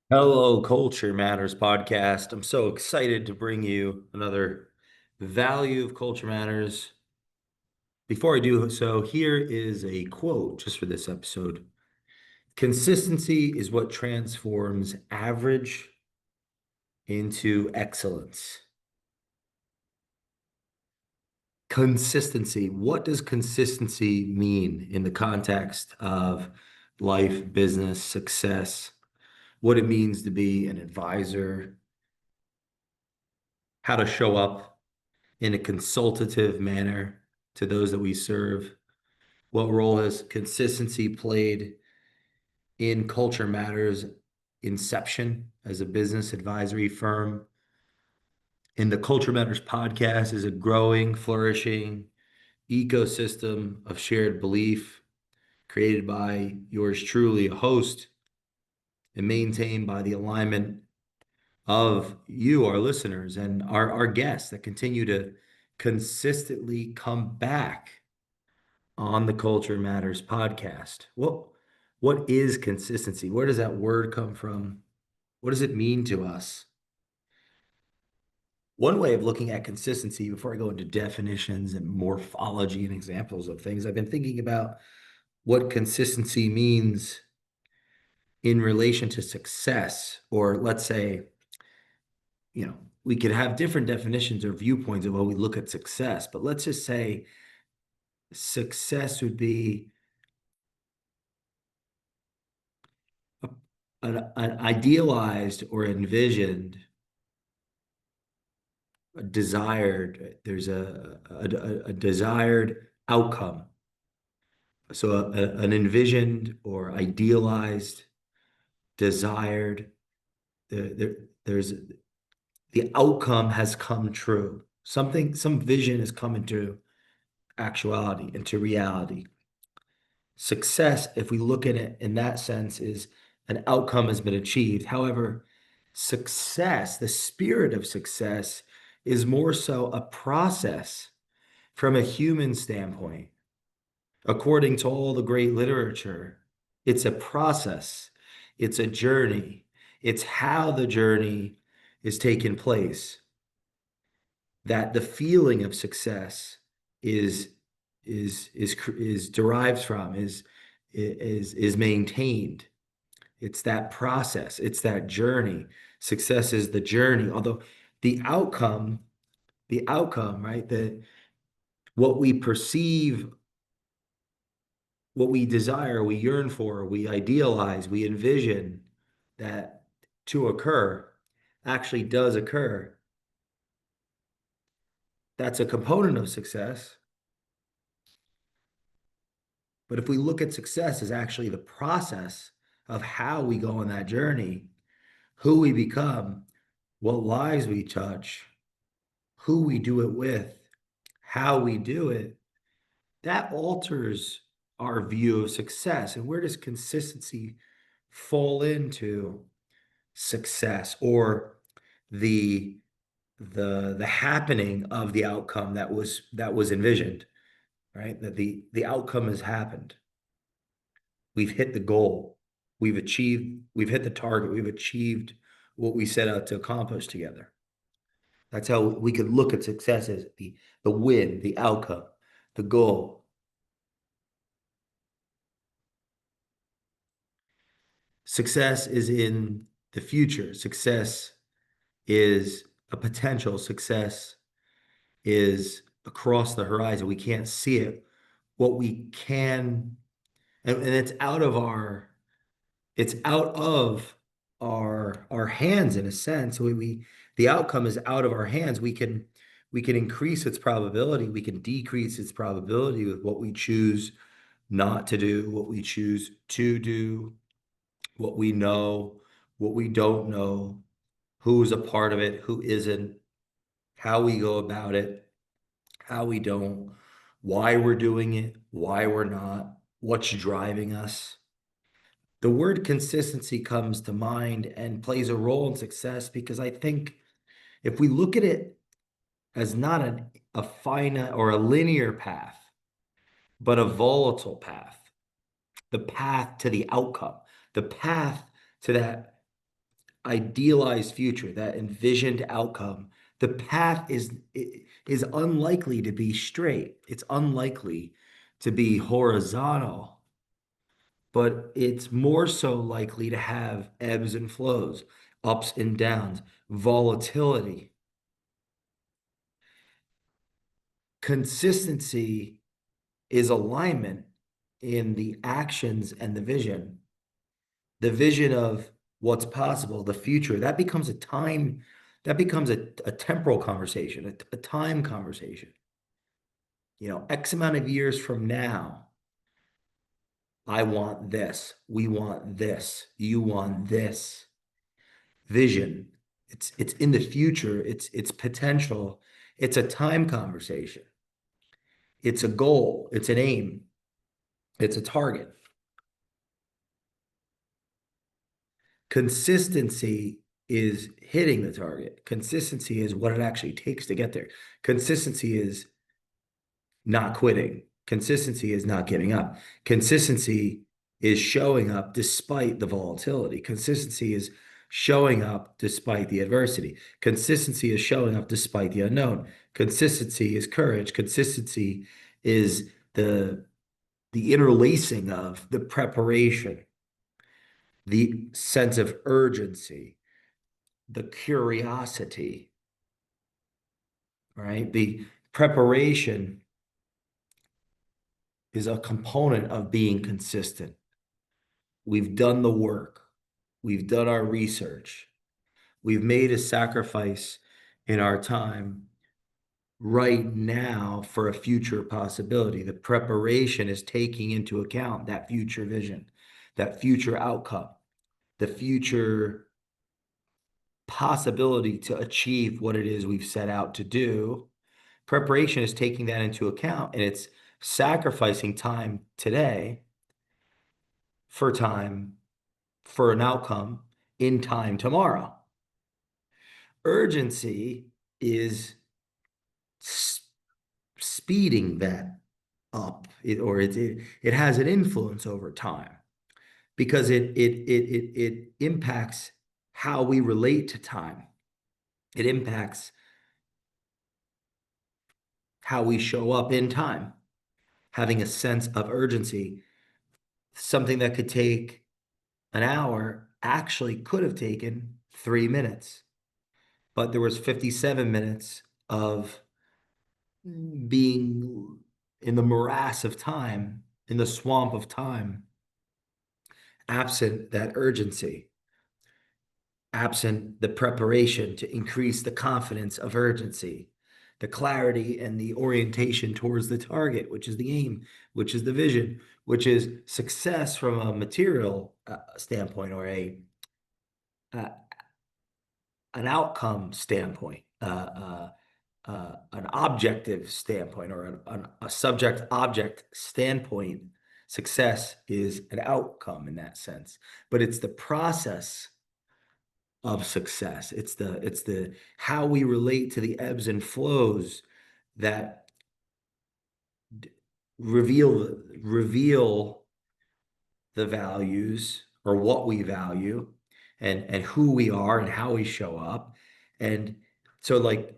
Hello, Culture Matters podcast. I'm so excited to bring you another value of Culture Matters. Before I do so, here is a quote just for this episode. Consistency is what transforms average into excellence. Consistency. What does consistency mean in the context of life, business, success? What it means to be an advisor, how to show up in a consultative manner to those that we serve? What role has consistency played in Culture Matters inception as a business advisory firm? And the Culture Matters podcast is a growing, flourishing ecosystem of shared belief created by yours truly, a host, and maintained by the alignment of you, our listeners, and our guests that continue to consistently come back on the Culture Matters podcast. What is consistency? Where does that word come from? What does it mean to us? One way of looking at consistency, before I go into definitions and morphology and examples of things, I've been thinking about what consistency means in relation to success, or let's say, we could have different definitions or viewpoints of how we look at success, but let's just say success would be a, an idealized or envisioned, there's a desired outcome. So an envisioned or idealized, desired, there's the outcome has come true. Some vision has come into actuality, into reality. Success, if we look at it in that sense, is an outcome has been achieved. However, success, the spirit of success, is more so a process from a human standpoint. According to all the great literature, it's a process, it's a journey, it's how the journey is taking place that the feeling of success is is derives from, is maintained. It's that process, it's that journey. Success is the journey, although the outcome, right? The what we perceive, what we desire, we yearn for, we idealize, we envision that to occur actually does occur. That's a component of success. But if we look at success as actually the process of how we go on that journey, who we become, what lives we touch, who we do it with, how we do it, that alters our view of success. And where does consistency fall into success, or the the happening of the outcome that was envisioned, right? That the outcome has happened. We've hit the goal. We've hit the target. We've achieved what we set out to accomplish together. That's how we could look at success as the win, the outcome, the goal. Success is in the future. Success is a potential. Success is across the horizon. We can't see it. What we can, and it's out of our hands in a sense. The outcome is out of our hands. We can increase its probability. We can decrease its probability with what we choose not to do, what we choose to do, what we know, what we don't know, who's a part of it, who isn't, how we go about it, how we don't, why we're doing it, why we're not, what's driving us. The word consistency comes to mind and plays a role in success because I think if we look at it as not a finite or a linear path, but a volatile path, the path to the outcome, the path to that idealized future, that envisioned outcome, the path is unlikely to be straight. It's unlikely to be horizontal, but it's more so likely to have ebbs and flows, ups and downs, volatility. Consistency is alignment in the actions and the vision of what's possible, the future. That becomes a temporal conversation, a time conversation. X amount of years from now, I want this, we want this, you want this. Vision. It's in the future, it's potential, it's a time conversation. It's a goal, it's an aim, it's a target. Consistency is hitting the target. Consistency is what it actually takes to get there. Consistency is not quitting. Consistency is not giving up. Consistency is showing up despite the volatility. Consistency is showing up despite the adversity. Consistency is showing up despite the unknown. Consistency is courage. Consistency is the interlacing of the preparation, the sense of urgency, the curiosity, right? The preparation is a component of being consistent. We've done the work. We've done our research. We've made a sacrifice in our time right now for a future possibility. The preparation is taking into account that future vision, that future outcome, the future possibility to achieve what it is we've set out to do. Preparation is taking that into account, and it's sacrificing time today for an outcome in time tomorrow. Urgency is speeding that up, it has an influence over time because it impacts how we relate to time. It impacts how we show up in time, having a sense of urgency. Something that could take an hour actually could have taken 3 minutes, but there was 57 minutes of being in the morass of time, in the swamp of time, absent that urgency, absent the preparation to increase the confidence of urgency, the clarity and the orientation towards the target, which is the aim, which is the vision, which is success from a material standpoint, or uh, an outcome standpoint, an objective standpoint, or a subject object standpoint. Success is an outcome in that sense, but it's the process of success. It's the how we relate to the ebbs and flows that reveal the values, or what we value, and who we are and how we show up. And so, like,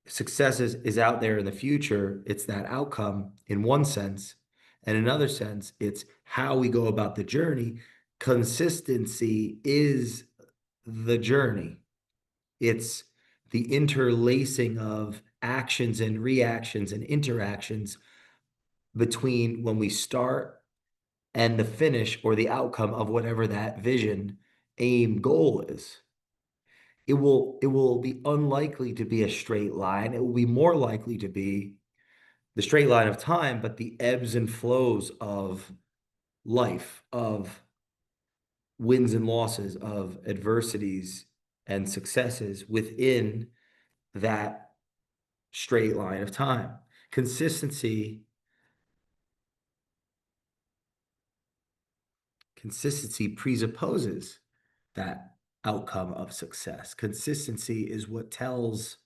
success is out there in the future. It's that outcome in one sense. And in another sense, it's how we go about the journey. Consistency is the journey. It's the interlacing of actions and reactions and interactions between when we start and the finish, or the outcome of whatever that vision, aim, goal is. It will be unlikely to be a straight line. It will be more likely to be the straight line of time, but the ebbs and flows of life, of wins and losses, of adversities and successes within that straight line of time. Consistency presupposes that outcome of success. Consistency is what tells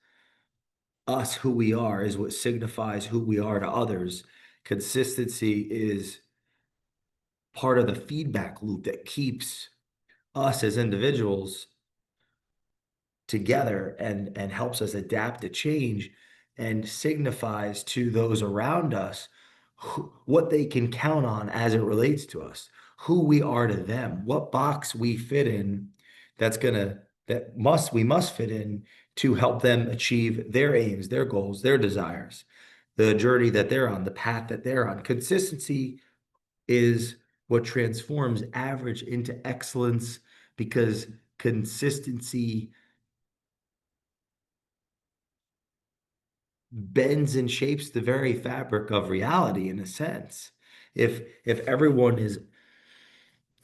us who we are, is what signifies who we are to others. Consistency is part of the feedback loop that keeps us as individuals together and helps us adapt to change and signifies to those around us what they can count on as it relates to us, who we are to them, what box we fit in that's gonna that must we must fit in to help them achieve their aims, their goals, their desires, the journey that they're on, the path that they're on. Consistency is what transforms average into excellence because consistency bends and shapes the very fabric of reality in a sense. If everyone is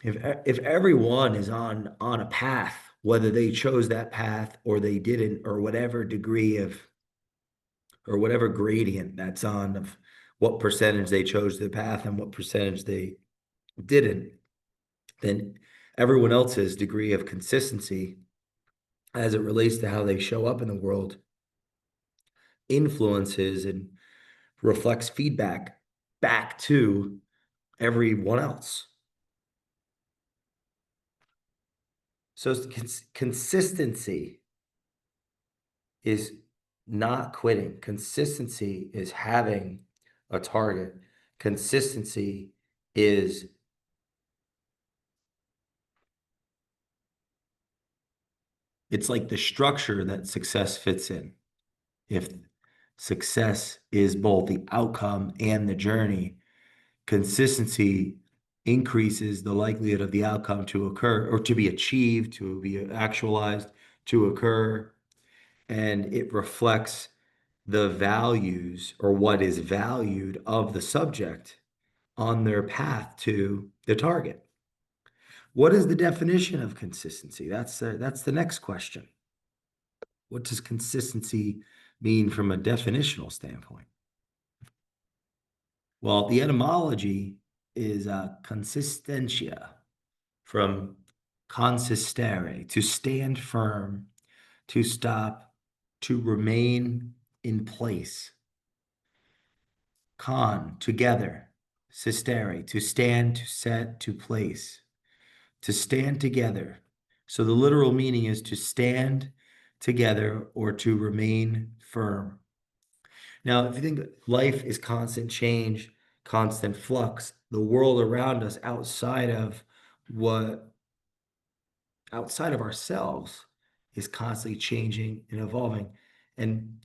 if everyone is on a path, whether they chose that path or they didn't, or whatever degree of or whatever gradient that's on of what percentage they chose the path and what percentage they didn't, then everyone else's degree of consistency as it relates to how they show up in the world influences and reflects feedback back to everyone else. So consistency is not quitting. Consistency is having a target. Consistency is it's like the structure that success fits in. If success is both the outcome and the journey, consistency increases the likelihood of the outcome to occur or to be achieved, to be actualized, to occur, and it reflects the values or what is valued of the subject on their path to the target. What is the definition of consistency? That's the next question. What does consistency mean from a definitional standpoint? Well, the etymology is consistentia, from consistere, to stand firm, to stop, to remain in place. Con, together. Sistere, to stand, to set, to place. To stand together. So the literal meaning is to stand together or to remain firm. Now, if you think life is constant change, constant flux, the world around us what outside of ourselves is constantly changing and evolving. And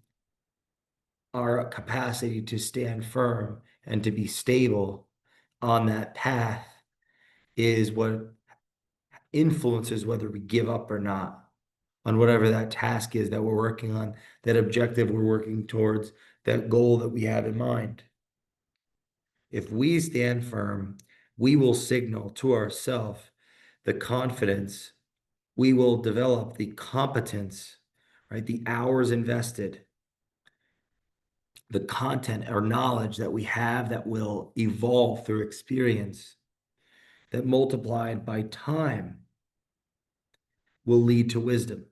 our capacity to stand firm and to be stable on that path is what influences whether we give up or not on whatever that task is that we're working on, that objective we're working towards, that goal that we have in mind. If we stand firm, we will signal to ourselves the confidence, we will develop the competence, right? The hours invested, the content or knowledge that we have that will evolve through experience, that multiplied by time will lead to wisdom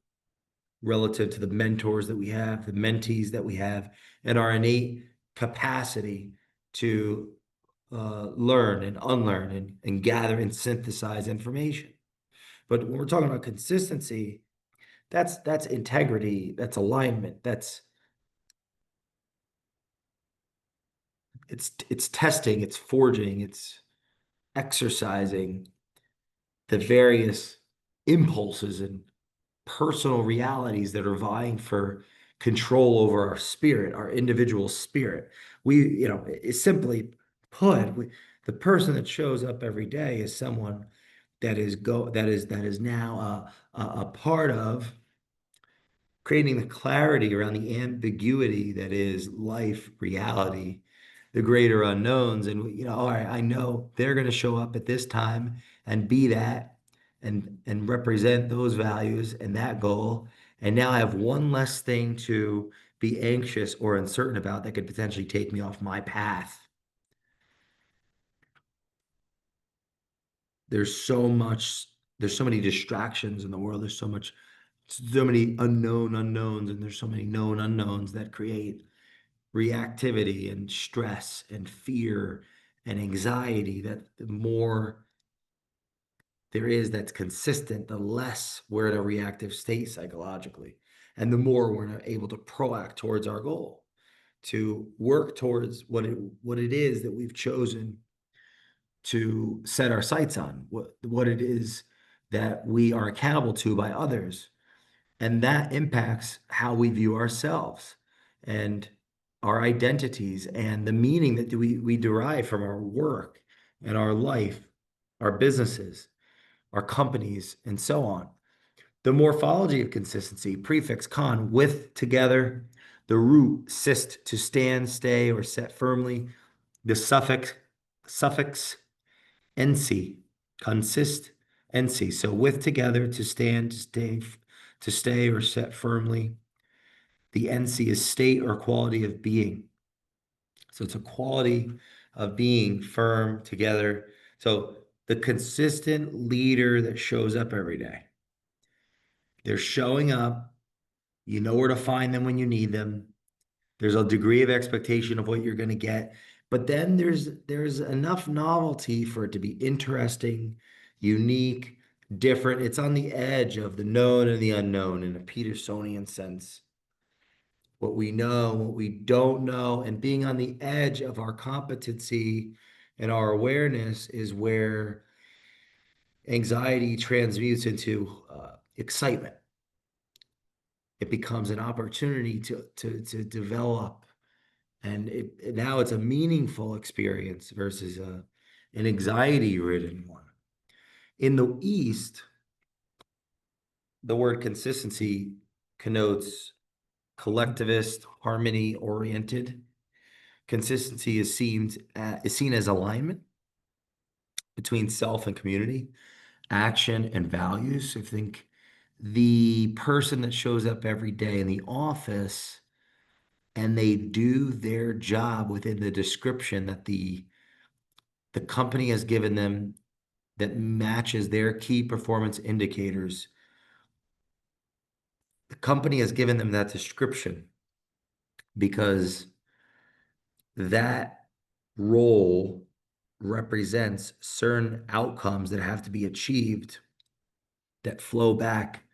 relative to the mentors that we have, the mentees that we have, and our innate capacity to learn and unlearn and gather and synthesize information. But when we're talking about consistency, that's integrity, that's alignment, it's testing, it's forging, it's exercising the various impulses and personal realities that are vying for control over our spirit, our individual spirit. It's simply put, the person that shows up every day is someone that is now a part of creating the clarity around the ambiguity that is life, reality, the greater unknowns. And, all right, I know they're going to show up at this time and be that and represent those values and that goal. And now I have one less thing to be anxious or uncertain about that could potentially take me off my path. There's so much, there's so many distractions in the world. There's so many unknown unknowns, and there's so many known unknowns that create reactivity and stress and fear and anxiety that the more there is that's consistent, the less we're in a reactive state psychologically. And the more we're able to proact towards our goal, to work towards what it is that we've chosen to set our sights on, what it is that we are accountable to by others. And that impacts how we view ourselves and our identities and the meaning that we derive from our work and our life, our businesses, our companies, and so on. The morphology of consistency, prefix con, with, together, the root sist, to stand, stay, or set firmly, the suffix NC, consist, NC. So with, together, to stand, to stay or set firmly. The NC is state or quality of being. So it's a quality of being firm together. So the consistent leader that shows up every day. They're showing up. You know where to find them when you need them. There's a degree of expectation of what you're going to get. But then there's enough novelty for it to be interesting, unique, different. It's on the edge of the known and the unknown in a Petersonian sense. What we know, what we don't know, and being on the edge of our competency and our awareness is where anxiety transmutes into excitement. It becomes an opportunity to develop, and now it's a meaningful experience versus an anxiety-ridden one. In the East, the word consistency connotes collectivist, harmony-oriented. Consistency is seen as alignment between self and community, action and values. I think the person that shows up every day in the office and they do their job within the description that the company has given them that matches their key performance indicators. The company has given them that description because that role represents certain outcomes that have to be achieved that flow back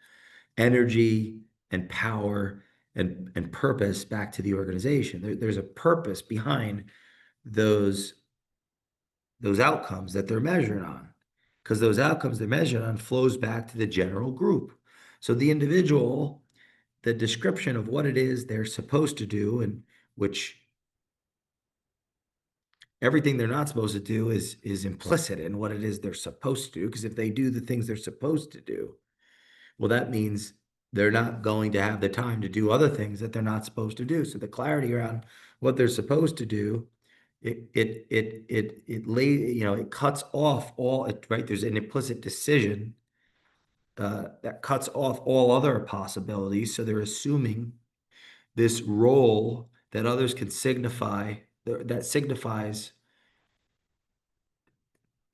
energy and power and purpose back to the organization. There's a purpose behind those outcomes that they're measured on, because those outcomes they're measured on flows back to the general group. So the individual, the description of what it is they're supposed to do, and which everything they're not supposed to do is implicit in what it is they're supposed to do. Because if they do the things they're supposed to do, well, that means they're not going to have the time to do other things that they're not supposed to do. So the clarity around what they're supposed to do, it cuts off all, right? There's an implicit decision that cuts off all other possibilities. So they're assuming this role that others can signify, that signifies,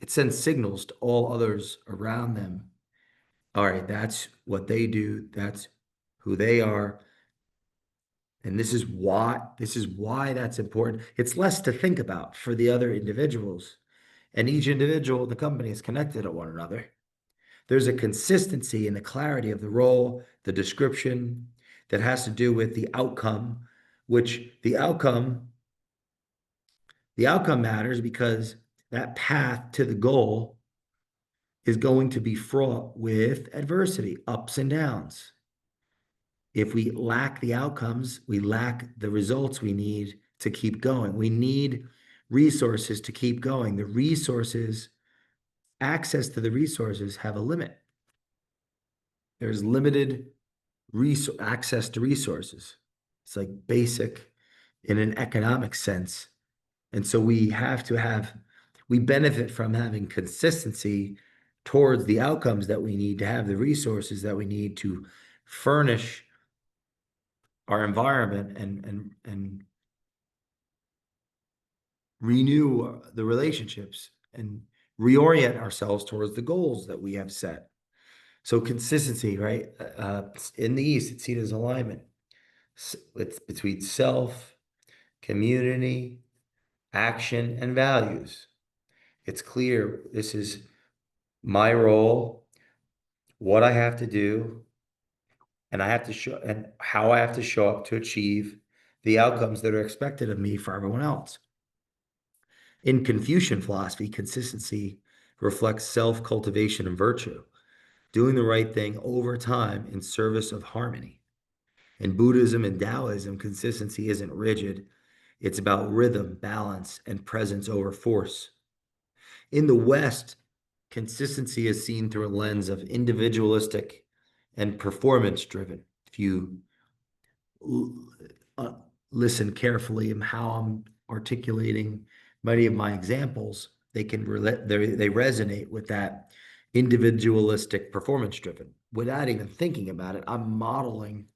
it sends signals to all others around them. All right, that's what they do. That's who they are. And this is why that's important. It's less to think about for the other individuals. And each individual in the company is connected to one another. There's a consistency in the clarity of the role, the description that has to do with the outcome, which the outcome matters because that path to the goal is going to be fraught with adversity, ups and downs. If we lack the outcomes, we lack the results we need to keep going. We need resources to keep going. The resources, access to the resources have a limit. There's limited access to resources. It's like basic in an economic sense. And so we benefit from having consistency towards the outcomes that we need to have the resources that we need to furnish our environment and renew the relationships and reorient ourselves towards the goals that we have set. So consistency, right? In the East, it's seen as alignment. It's between self, community, action, and values. It's clear this is my role, what I have to do, and I have to show and how I have to show up to achieve the outcomes that are expected of me for everyone else. In Confucian philosophy, consistency reflects self-cultivation and virtue, doing the right thing over time in service of harmony. In Buddhism and Taoism, consistency isn't rigid. It's about rhythm, balance, and presence over force. In the West, consistency is seen through a lens of individualistic and performance driven. If you uh, listen carefully in how I'm articulating many of my examples, they can they resonate with that individualistic performance driven. Without even thinking about it, I'm modeling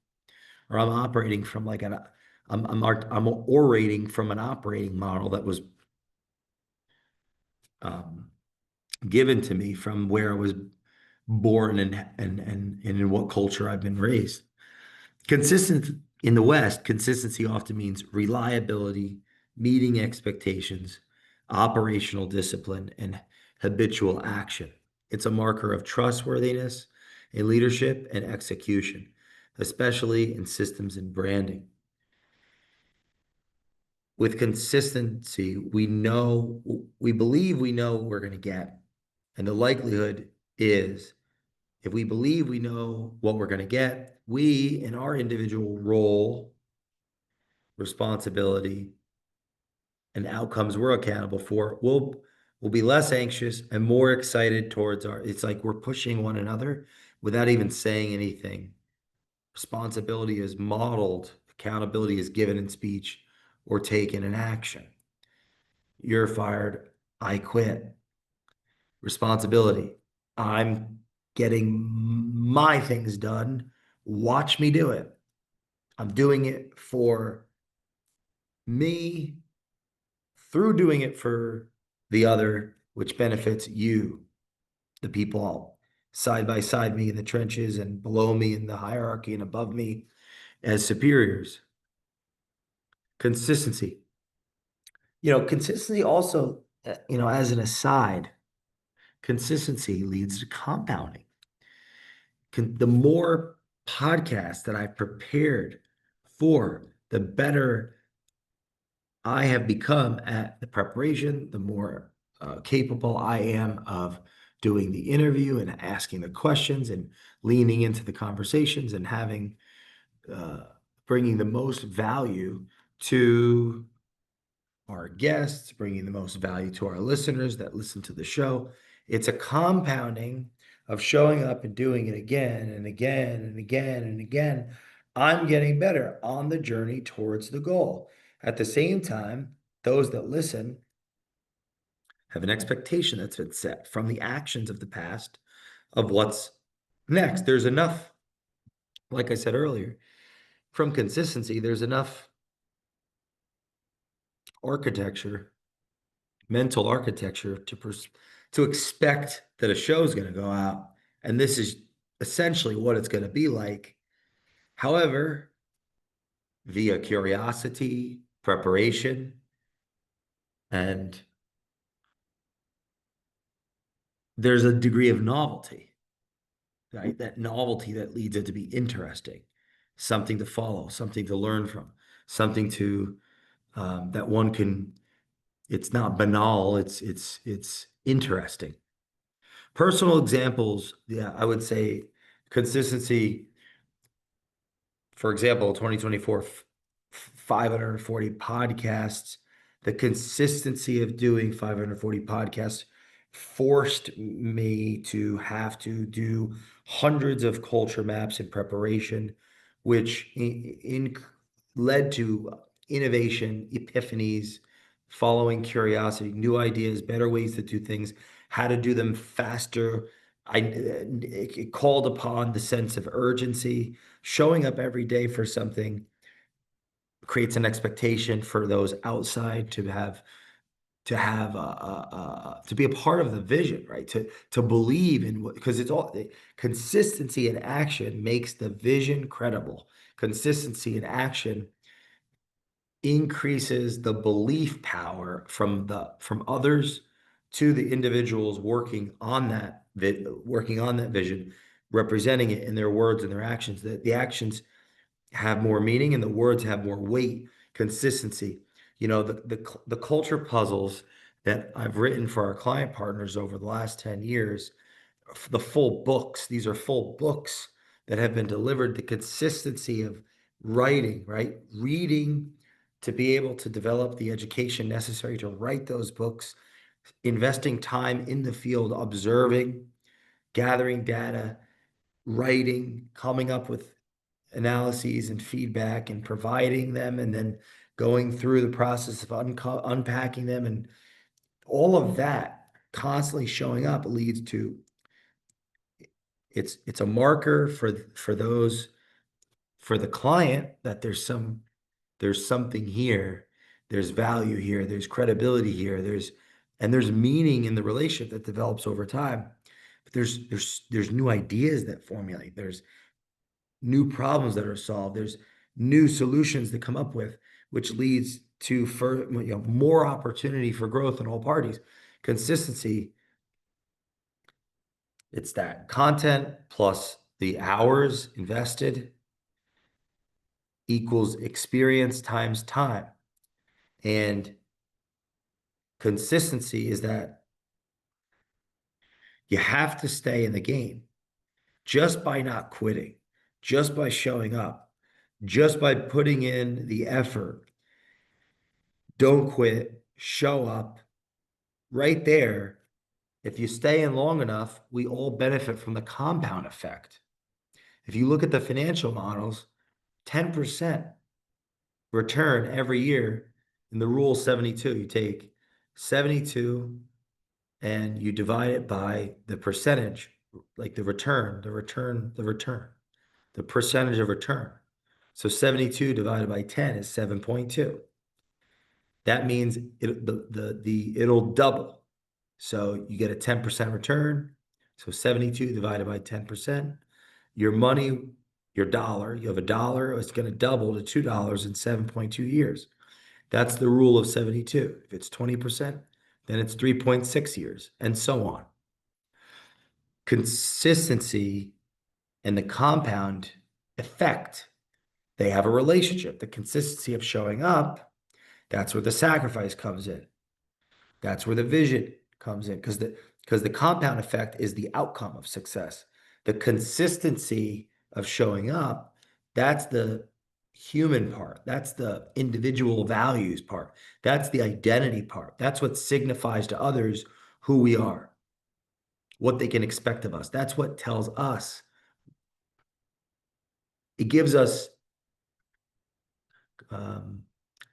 or I'm operating from like I'm orating from an operating model that was um, given to me from where I was born and in what culture I've been raised. Consistent in the West, consistency often means reliability, meeting expectations, operational discipline, and habitual action. It's a marker of trustworthiness in leadership and execution, especially in systems and branding. With consistency, we believe we know what we're going to get. And the likelihood is if we believe we know what we're going to get, we, in our individual role, responsibility, and outcomes we're accountable for, will be less anxious and more excited towards it's like we're pushing one another without even saying anything. Responsibility is modeled, accountability is given in speech or taken in action. You're fired, I quit. Responsibility, I'm getting my things done. Watch me do it. I'm doing it for me through doing it for the other, which benefits you, the people side by side me in the trenches and below me in the hierarchy and above me as superiors. Consistency. Consistency also, as an aside, consistency leads to compounding. The more podcasts that I've prepared for, the better I have become at the preparation, the more capable I am of doing the interview and asking the questions and leaning into the conversations and uh, bringing the most value to our guests, bringing the most value to our listeners that listen to the show. It's a compounding of showing up and doing it again and again and again and again. I'm getting better on the journey towards the goal. At the same time, those that listen have an expectation that's been set from the actions of the past of what's next. There's enough, like I said earlier, from consistency, there's enough architecture, mental architecture to expect that a show is going to go out and this is essentially what it's going to be like. However, via curiosity, preparation, and there's a degree of novelty, right? That novelty that leads it to be interesting, something to follow, something to learn from, something to that one can. It's not banal. It's interesting. Personal examples, yeah, I would say consistency. For example, 2024, 540 podcasts. The consistency of doing 540 podcasts forced me to have to do hundreds of culture maps in preparation, which led to innovation, epiphanies, following curiosity, new ideas, better ways to do things, how to do them faster. It called upon the sense of urgency. Showing up every day for something creates an expectation for those outside to be a part of the vision, right? To believe in what, because it's all consistency in action makes the vision credible. Consistency in action increases the belief power from others to the individuals working on that working on that vision, representing it in their words and their actions. That the actions have more meaning and the words have more weight, consistency. The culture puzzles that I've written for our client partners over the last 10 years, the full books, these are full books that have been delivered, the consistency of writing, right? Reading to be able to develop the education necessary to write those books, investing time in the field, observing, gathering data, writing, coming up with analyses and feedback and providing them, and then going through the process of unpacking them, and all of that constantly showing up leads to it's a marker for those for the client that there's something here, there's value here, there's credibility here, there's meaning in the relationship that develops over time. But there's new ideas that formulate, there's new problems that are solved, there's new solutions to come up with, which leads to more opportunity for growth in all parties. Consistency, it's that content plus the hours invested equals experience times time. And consistency is that you have to stay in the game just by not quitting, just by showing up, just by putting in the effort. Don't quit, show up. Right there, if you stay in long enough, we all benefit from the compound effect. If you look at the financial models, 10% return every year in the rule 72. You take 72 and you divide it by the percentage, like the percentage of return. So 72 divided by 10 is 7.2. That means it'll double. So you get a 10% return. So 72 divided by 10%. Your money, your dollar, you have a dollar, it's going to double to $2 in 7.2 years. That's the rule of 72. If it's 20%, then it's 3.6 years, and so on. Consistency and the compound effect, they have a relationship. The consistency of showing up, that's where the sacrifice comes in. That's where the vision comes in, because the compound effect is the outcome of success. The consistency of showing up, that's the human part. That's the individual values part. That's the identity part. That's what signifies to others who we are, what they can expect of us. That's what tells us. It gives us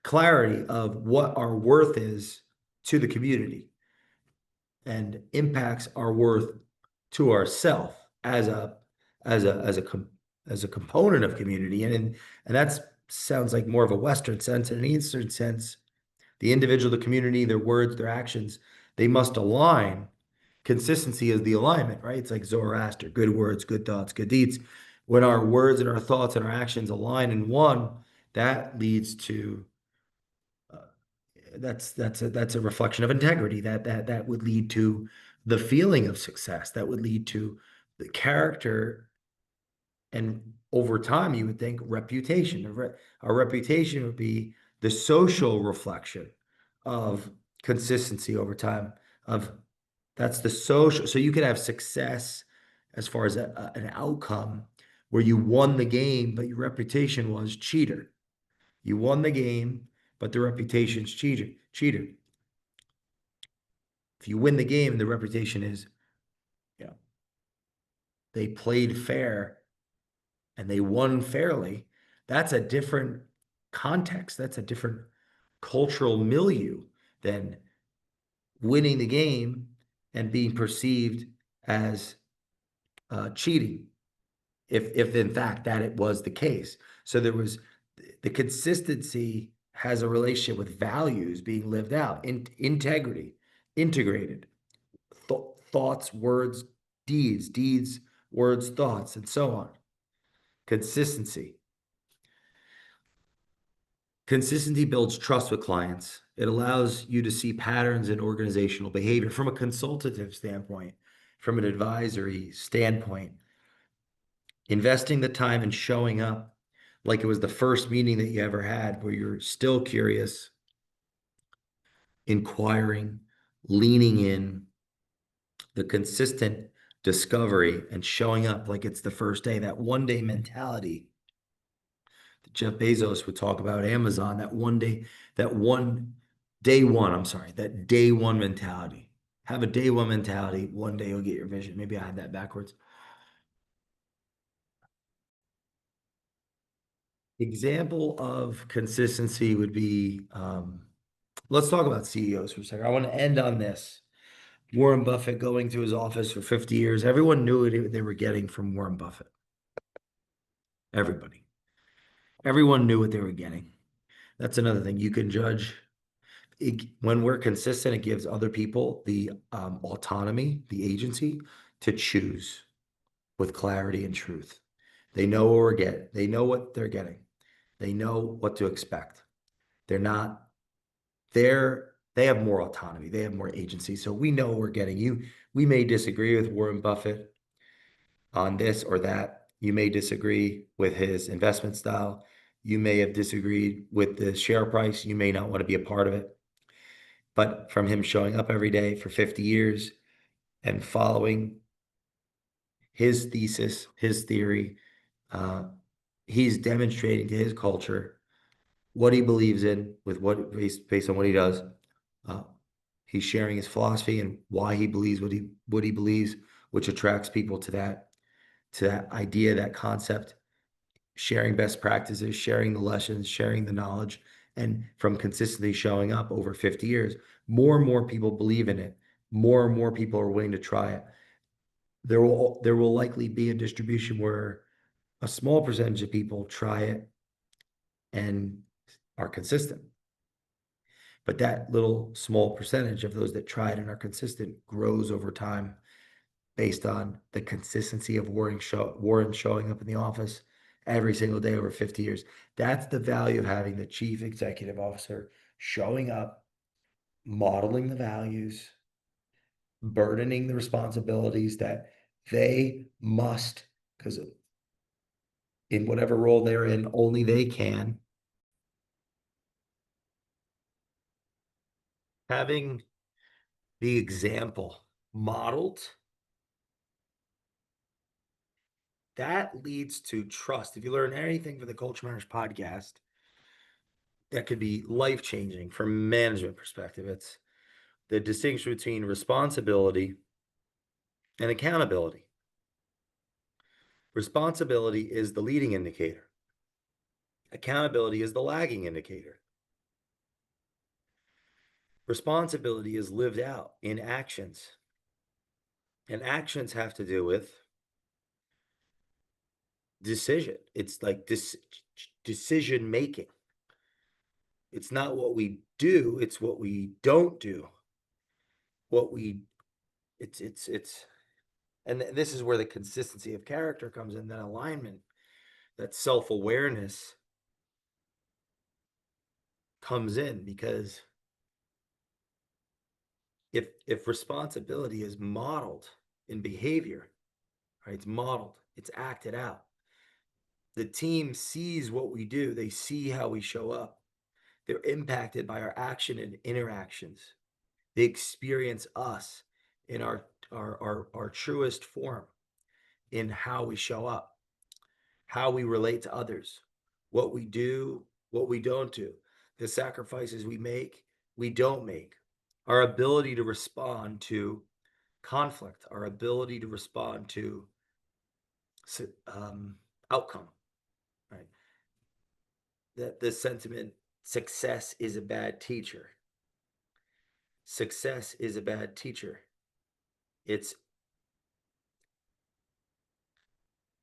clarity of what our worth is to the community and impacts our worth to ourself as a component of community. And that sounds like more of a Western sense. In an Eastern sense, the individual, the community, their words, their actions, they must align. Consistency is the alignment, right? It's like Zoroaster: good words, good thoughts, good deeds. When our words and our thoughts and our actions align in one, that leads to that's a reflection of integrity. That would lead to the feeling of success. That would lead to the character, and over time, you would think reputation. Our reputation would be the social reflection of consistency over time. Of That's the social. So you could have success as far as an outcome where you won the game, but your reputation was cheater. You won the game, but the reputation's cheater. If you win the game, the reputation is, you know, they played fair and they won fairly. That's a different context. That's a different cultural milieu than winning the game and being perceived as cheating, if in fact that it was the case. So there was the consistency has a relationship with values being lived out, integrity, integrated, thoughts, words, deeds, words, thoughts, and so on. Consistency. Consistency builds trust with clients. It allows you to see patterns in organizational behavior from a consultative standpoint, from an advisory standpoint, investing the time and showing up like it was the first meeting that you ever had, where you're still curious, inquiring, leaning in, the consistent discovery and showing up like it's the first day, that one day mentality that Jeff Bezos would talk about, Amazon, that one day, day one, I'm sorry, that day one mentality. Have a day one mentality. One day you'll get your vision. Maybe I had that backwards. Example of consistency would be, let's talk about CEOs for a second. I want to end on this. Warren Buffett going to his office for 50 years. Everyone knew what they were getting from Warren Buffett. Everybody. Everyone knew what they were getting. That's another thing. You can judge when we're consistent, it gives other people the autonomy, the agency to choose with clarity and truth. They know what we're getting. They know what they're getting. They know what to expect. They're not there. They have more autonomy. They have more agency. So we know what we're getting. We may disagree with Warren Buffett on this or that. You may disagree with his investment style. You may have disagreed with the share price. You may not want to be a part of it. But from him showing up every day for 50 years and following his thesis, his theory, uh, he's demonstrating to his culture what he believes in with what based on what he does. Uh, he's sharing his philosophy and why he believes what he believes, which attracts people to that idea, that concept. Sharing best practices, sharing the lessons, sharing the knowledge, and from consistently showing up over 50 years, more and more people believe in it. More and more people are willing to try it. There will likely be a distribution where a small percentage of people try it and are consistent. But that little small percentage of those that try it and are consistent grows over time based on the consistency of Warren showing up in the office every single day over 50 years. That's the value of having the chief executive officer showing up, modeling the values, burdening the responsibilities that they must, because in whatever role they're in, only they can. Having the example modeled, that leads to trust. If you learn anything from the Culture Matters podcast, that could be life-changing from a management perspective. It's the distinction between responsibility and accountability. Responsibility is the leading indicator. Accountability is the lagging indicator. Responsibility is lived out in actions. And actions have to do with decision. It's like decision making. It's not what we do, it's what we don't do. And this is where the consistency of character comes in, that alignment, that self-awareness comes in, because if responsibility is modeled in behavior, right? It's modeled, it's acted out. The team sees what we do, they see how we show up. They're impacted by our action and interactions. They experience us in our truest form, in how we show up, how we relate to others, what we do, what we don't do, the sacrifices we don't make, our ability to respond to conflict, our ability to respond to outcome, right? That the sentiment, success is a bad teacher. Success is a bad teacher. It's,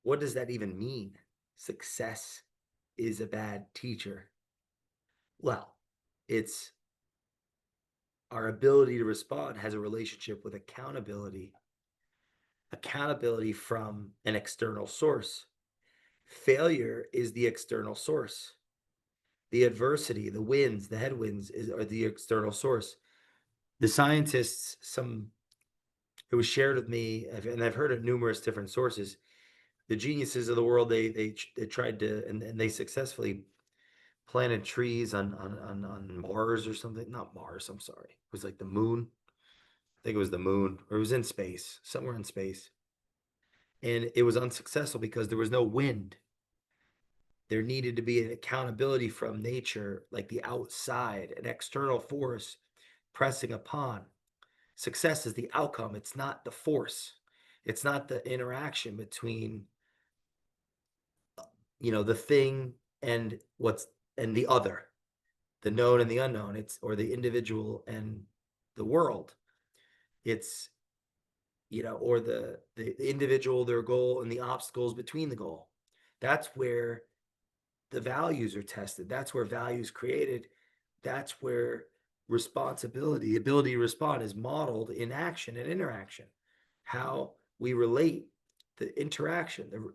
what does that even mean? Success is a bad teacher. Well, it's our ability to respond has a relationship with accountability. Accountability from an external source. Failure is the external source. The adversity, the wins, the headwinds are the external source. The scientists, some it was shared with me, and I've heard it numerous different sources. The geniuses of the world, they tried to, and they successfully planted trees on Mars or something. Not Mars, I'm sorry. It was like the moon. I think it was the moon, or it was in space, somewhere in space. And it was unsuccessful because there was no wind. There needed to be an accountability from nature, like the outside, an external force pressing upon. Success is the outcome, it's not the force. It's not the interaction between, the thing and what's and the other, the known and the unknown. It's or the individual and the world. It's or the individual, their goal, and the obstacles between the goal. That's where the values are tested. That's where values created. That's where responsibility, the ability to respond, is modeled in action and interaction. How we relate, the interaction,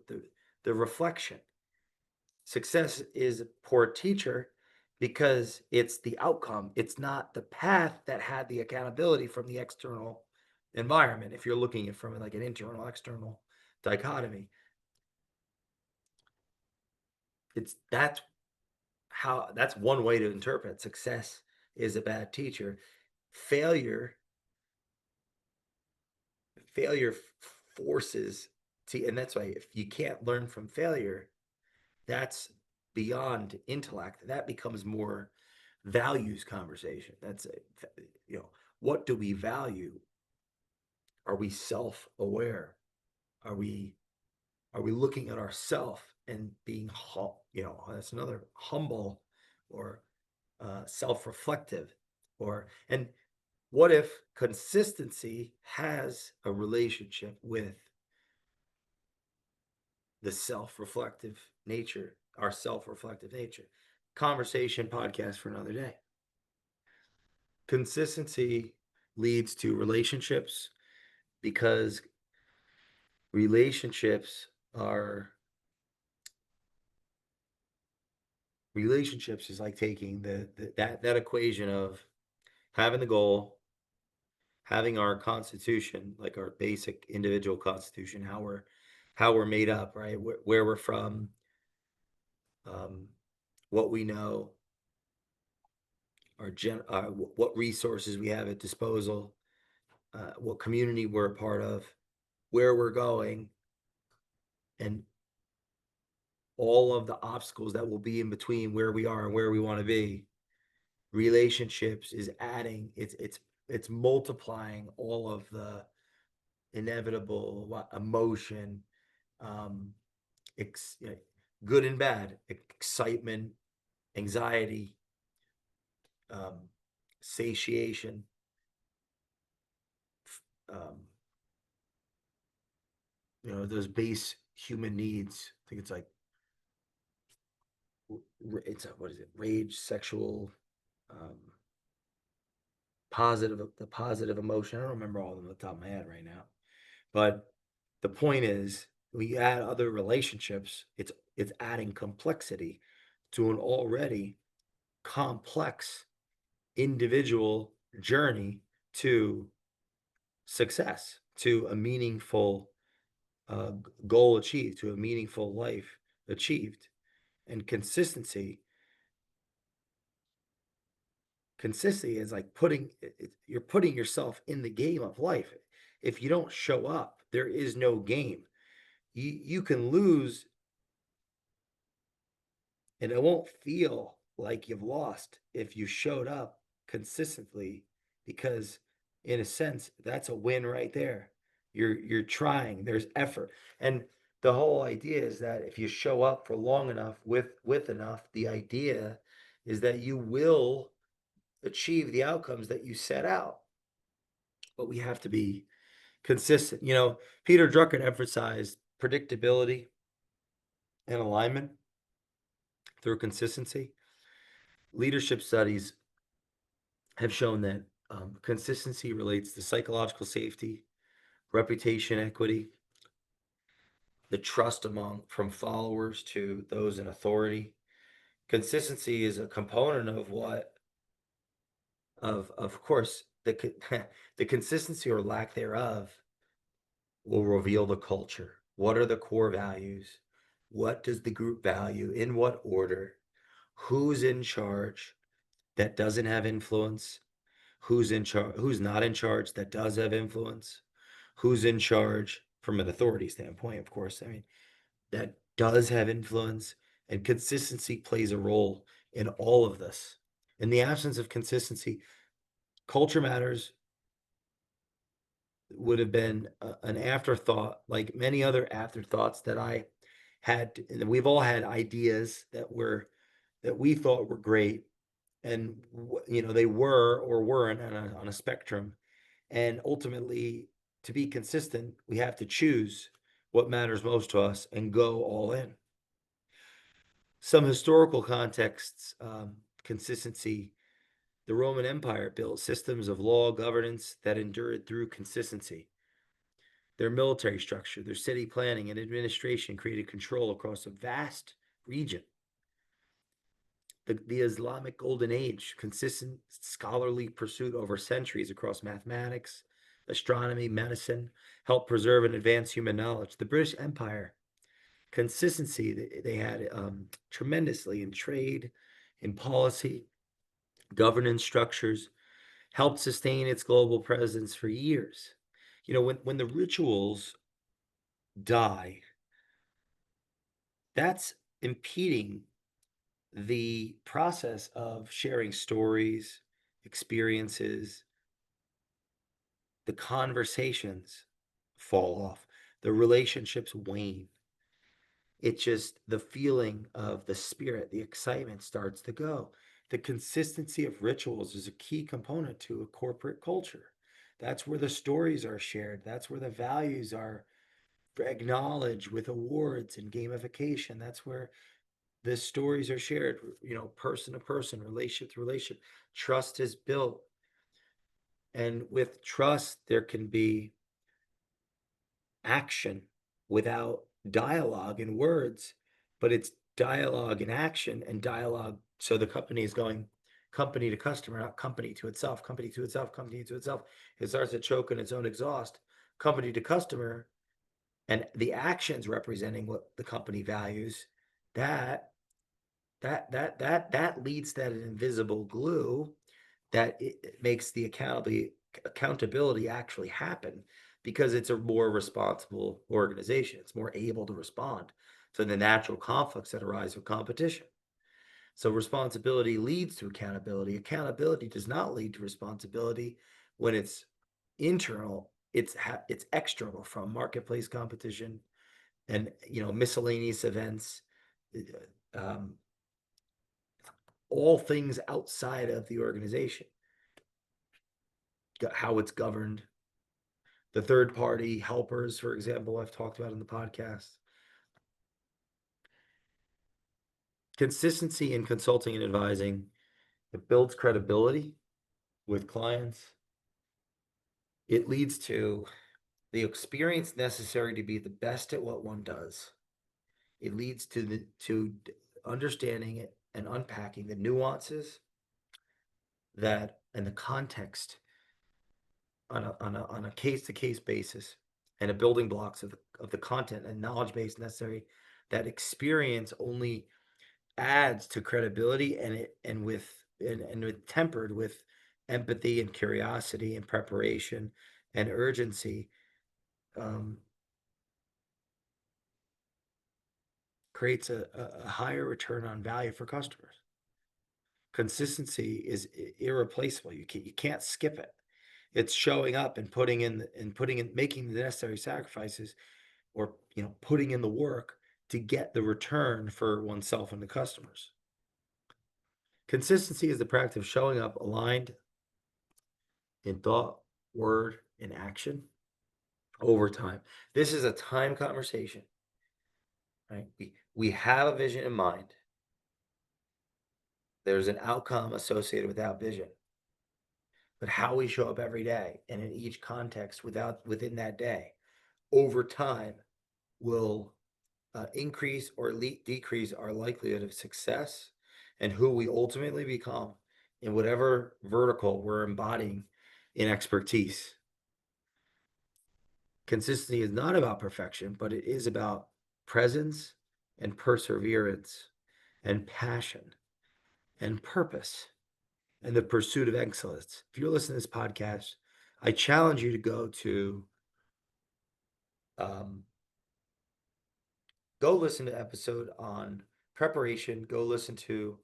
the reflection. Success is a poor teacher because it's the outcome. It's not the path that had the accountability from the external environment. If you're looking at from like an internal external dichotomy, it's that's one way to interpret success is a bad teacher. Failure failure forces and that's why if you can't learn from failure, that's beyond intellect. That becomes more values conversation. That's what do we value? Are we self-aware? Are we looking at ourself and being that's another humble or self-reflective, and what if consistency has a relationship with the self-reflective nature, our self-reflective nature? Conversation podcast for another day. Consistency leads to relationships because relationships are relationships is like taking that equation of having the goal, having our constitution, like our basic individual constitution, how we're made up, right? Where we're from, um, what we know, what resources we have at disposal, what community we're a part of, where we're going, and all of the obstacles that will be in between where we are and where we want to be. Relationships is adding, it's multiplying all of the inevitable emotion, um, good and bad, excitement, anxiety, um, satiation, um, those base human needs. I think it's like what is it? Rage, sexual, um, the positive emotion. I don't remember all of them off the top of my head right now, but the point is, we add other relationships. It's adding complexity to an already complex individual journey to success, to a meaningful goal achieved, to a meaningful life achieved. And consistency is like you're putting yourself in the game of life. If you don't show up, there is no game. You can lose and it won't feel like you've lost if you showed up consistently, because in a sense that's a win right there. You're trying, there's effort. And the whole idea is that if you show up for long enough with enough, the idea is that you will achieve the outcomes that you set out. But we have to be consistent. Peter Drucker emphasized predictability and alignment through consistency. Leadership studies have shown that consistency relates to psychological safety, reputation equity, the trust from followers to those in authority. Consistency is a component of of course, the consistency or lack thereof will reveal the culture. What are the core values? What does the group value? In what order? Who's in charge that doesn't have influence? Who's in charge? Who's not in charge that does have influence? Who's in charge from an authority standpoint, of course. I mean, that does have influence, and consistency plays a role in all of this. In the absence of consistency, culture matters would have been an afterthought, like many other afterthoughts that I had. We've all had ideas that we thought were great, and they were or weren't on a spectrum. And ultimately, to be consistent, we have to choose what matters most to us and go all in. Some historical contexts, consistency. The Roman Empire built systems of law governance that endured through consistency. Their military structure, their city planning and administration created control across a vast region. The Islamic Golden Age, consistent scholarly pursuit over centuries across mathematics, astronomy, medicine, helped preserve and advance human knowledge. The British Empire, consistency, they had tremendously in trade, in policy, governance structures, helped sustain its global presence for years. When the rituals die, that's impeding the process of sharing stories, experiences. The conversations fall off, the relationships wane. It's just the feeling of the spirit, the excitement starts to go. The consistency of rituals is a key component to a corporate culture. That's where the stories are shared, that's where the values are acknowledged with awards and gamification. That's where the stories are shared, person to person, relationship to relationship. Trust is built. And with trust, there can be action without dialogue and words, but it's dialogue and action and dialogue. So the company is going company to customer, not company to itself, company to itself, company to itself. It starts to choke in its own exhaust. Company to customer, and the actions representing what the company values, that that leads that invisible glue that it makes the accountability actually happen, because it's a more responsible organization. It's more able to respond to the natural conflicts that arise with competition. So responsibility leads to accountability. Accountability does not lead to responsibility when it's internal. It's external from marketplace competition and miscellaneous events, um, all things outside of the organization, how it's governed, the third party helpers, for example, I've talked about in the podcast. Consistency in consulting and advising, it builds credibility with clients. It leads to the experience necessary to be the best at what one does. It leads to understanding it and unpacking the nuances that and the context on a case to case basis, and a building blocks of the content and knowledge base necessary. That experience only adds to credibility, and with tempered with empathy and curiosity and preparation and urgency, um, creates a higher return on value for customers. Consistency is irreplaceable. You can't skip it. It's showing up and making the necessary sacrifices, or putting in the work to get the return for oneself and the customers. Consistency is the practice of showing up aligned in thought, word, and action over time. This is a time conversation, right? We have a vision in mind. There's an outcome associated with that vision. But how we show up every day and in each context within that day over time will increase or decrease our likelihood of success and who we ultimately become in whatever vertical we're embodying in expertise. Consistency is not about perfection, but it is about presence and perseverance and passion and purpose and the pursuit of excellence. If you're listening to this podcast, I challenge you to um, go listen to episode on preparation. Go listen to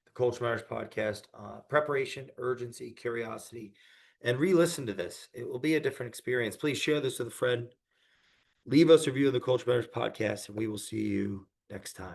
the Culture Matters podcast, preparation, urgency, curiosity, and re-listen to this. It will be a different experience. Please share this with a friend. Leave us a review of the Culture Matters podcast, and we will see you next time.